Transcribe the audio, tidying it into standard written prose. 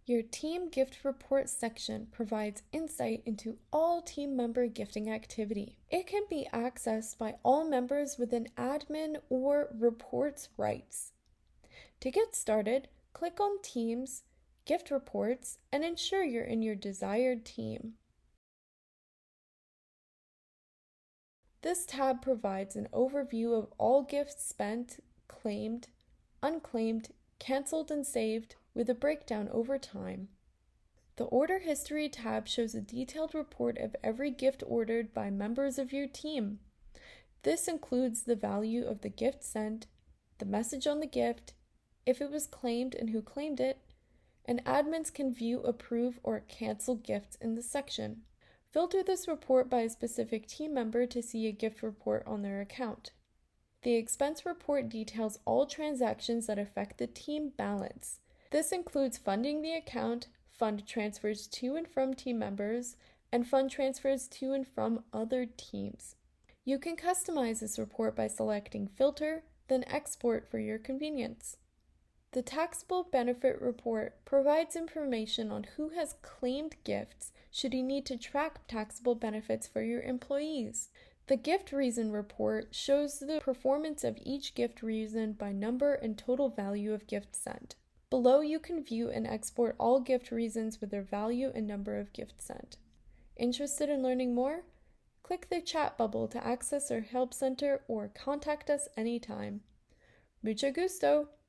Your Team Gift Report section provides insight into all team member gifting activity. It can be accessed by all members with an admin or reports rights. To get started, click on Teams, Gift Reports, and ensure you're in your desired team. This tab provides an overview of all gifts spent, claimed, unclaimed, canceled, and saved, with a breakdown over time. The Order History tab shows a detailed report of every gift ordered by members of your team. This includes the value of the gift sent, the message on the gift, if it was claimed and who claimed it, and admins can view, approve, or cancel gifts in the section. Filter this report by a specific team member to see a gift report on their account. The expense report details all transactions that affect the team balance. This includes funding the account, fund transfers to and from team members, and fund transfers to and from other teams. You can customize this report by selecting Filter, then Export for your convenience. The Taxable Benefit Report provides information on who has claimed gifts should you need to track taxable benefits for your employees. The Gift Reason Report shows the performance of each gift reason by number and total value of gifts sent. Below, you can view and export all gift reasons with their value and number of gifts sent. Interested in learning more? Click the chat bubble to access our help center or contact us anytime. Mucho gusto!